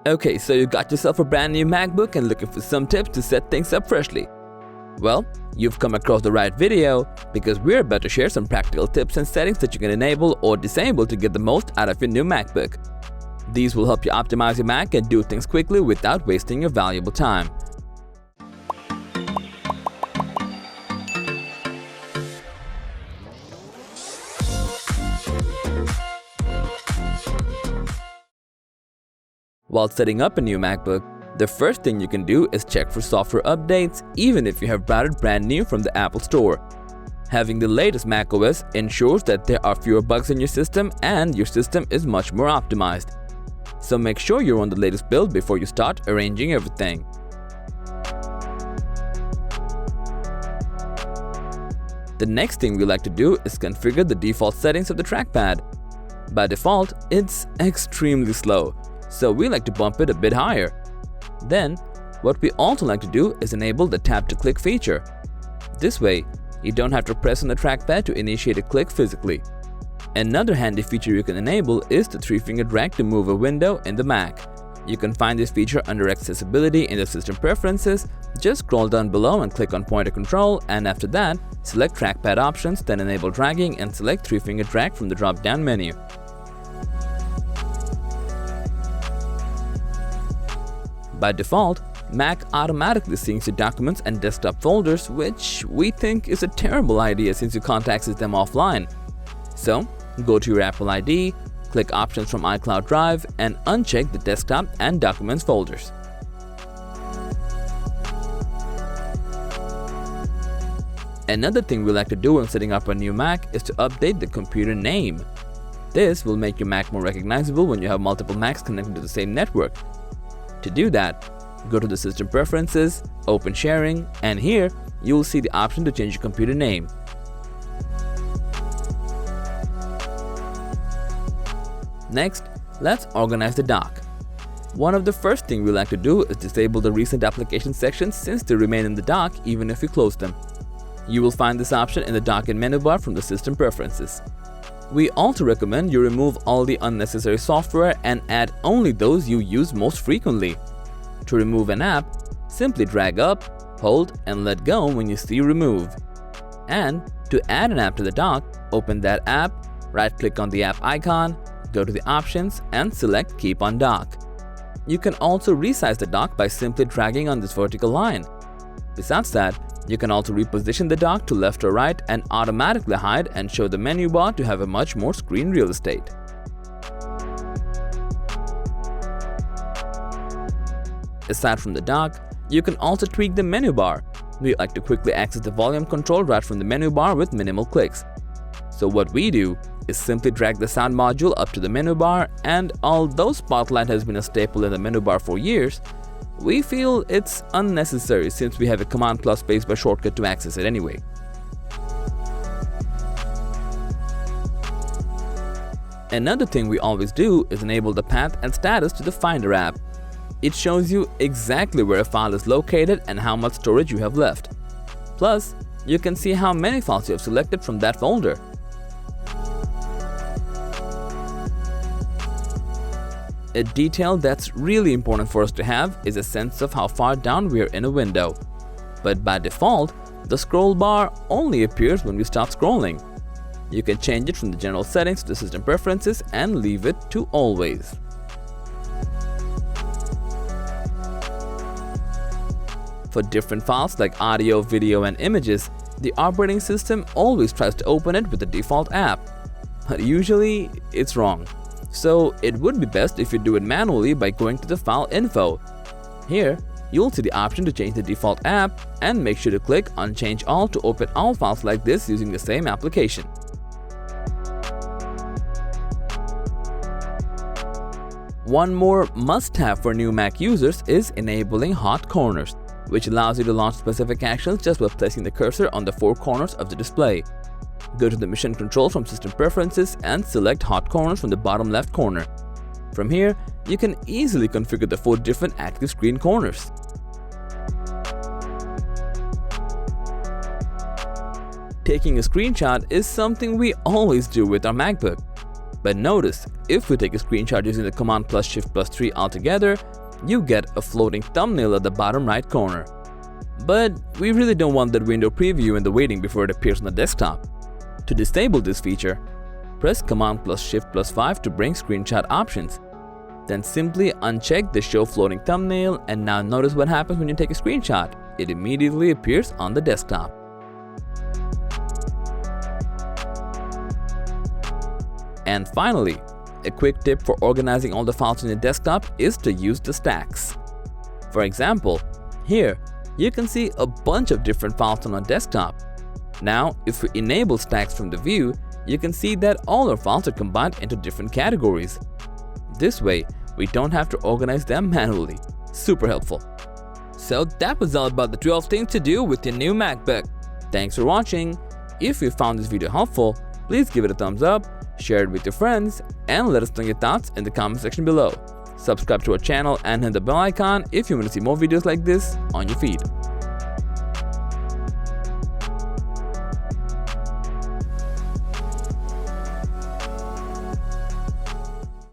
Okay, so you got yourself a brand new MacBook and looking for some tips to set things up freshly. Well, you've come across the right video because we're about to share some practical tips and settings that you can enable or disable to get the most out of your new MacBook. These will help you optimize your Mac and do things quickly without wasting your valuable time. While setting up a new MacBook, the first thing you can do is check for software updates even if you have bought it brand new from the Apple Store. Having the latest macOS ensures that there are fewer bugs in your system and your system is much more optimized. So make sure you're on the latest build before you start arranging everything. The next thing we like to do is configure the default settings of the trackpad. By default, it's extremely slow, so we like to bump it a bit higher. Then, what we also like to do is enable the tap to click feature. This way, you don't have to press on the trackpad to initiate a click physically. Another handy feature you can enable is the 3-finger drag to move a window in the Mac. You can find this feature under Accessibility in the System Preferences. Just scroll down below and click on Pointer Control, and after that, select Trackpad Options, then enable dragging and select 3-finger drag from the drop-down menu. By default, Mac automatically syncs your documents and desktop folders, which we think is a terrible idea since you can't access them offline. So, go to your Apple ID, click Options from iCloud Drive, and uncheck the desktop and documents folders. Another thing we like to do when setting up a new Mac is to update the computer name. This will make your Mac more recognizable when you have multiple Macs connected to the same network. To do that, go to the System Preferences, open Sharing, and here you will see the option to change your computer name. Next, let's organize the dock. One of the first things we like to do is disable the recent application sections since they remain in the dock even if you close them. You will find this option in the dock-in menu bar from the System Preferences. We also recommend you remove all the unnecessary software and add only those you use most frequently. To remove an app, simply drag up, hold, and let go when you see Remove. And to add an app to the dock, open that app, right-click on the app icon, go to the options, and select Keep on Dock. You can also resize the dock by simply dragging on this vertical line. Besides that, you can also reposition the dock to left or right and automatically hide and show the menu bar to have a much more screen real estate. Aside from the dock, you can also tweak the menu bar. We like to quickly access the volume control right from the menu bar with minimal clicks. So what we do is simply drag the sound module up to the menu bar, and although Spotlight has been a staple in the menu bar for years, we feel it's unnecessary since we have a Command plus Spacebar shortcut to access it anyway. Another thing we always do is enable the path and status to the Finder app. It shows you exactly where a file is located and how much storage you have left. Plus, you can see how many files you have selected from that folder. A detail that's really important for us to have is a sense of how far down we are in a window. But by default, the scroll bar only appears when we stop scrolling. You can change it from the general settings to the System Preferences and leave it to Always. For different files like audio, video, and images, the operating system always tries to open it with the default app. But usually, it's wrong. So it would be best if you do it manually by going to the File Info. Here, you'll see the option to change the default app and make sure to click on Change All to open all files like this using the same application. One more must-have for new Mac users is enabling hot corners, which allows you to launch specific actions just by placing the cursor on the 4 corners of the display. Go to the Mission Control from System Preferences and select Hot Corners from the bottom left corner. From here, you can easily configure the 4 different active screen corners. Taking a screenshot is something we always do with our MacBook. But notice, if we take a screenshot using the Command plus Shift plus 3 altogether, you get a floating thumbnail at the bottom right corner. But we really don't want that window preview in the waiting before it appears on the desktop. To disable this feature, press Command plus Shift plus 5 to bring screenshot options. Then simply uncheck the Show Floating Thumbnail, and now notice what happens when you take a screenshot. It immediately appears on the desktop. And finally, a quick tip for organizing all the files on your desktop is to use the stacks. For example, here you can see a bunch of different files on our desktop. Now, if we enable stacks from the view, you can see that all our files are combined into different categories. This way, we don't have to organize them manually. Super helpful. So that was all about the 12 things to do with your new MacBook. Thanks for watching. If you found this video helpful, please give it a thumbs up, share it with your friends, and let us know your thoughts in the comment section below. Subscribe to our channel and hit the bell icon if you want to see more videos like this on your feed.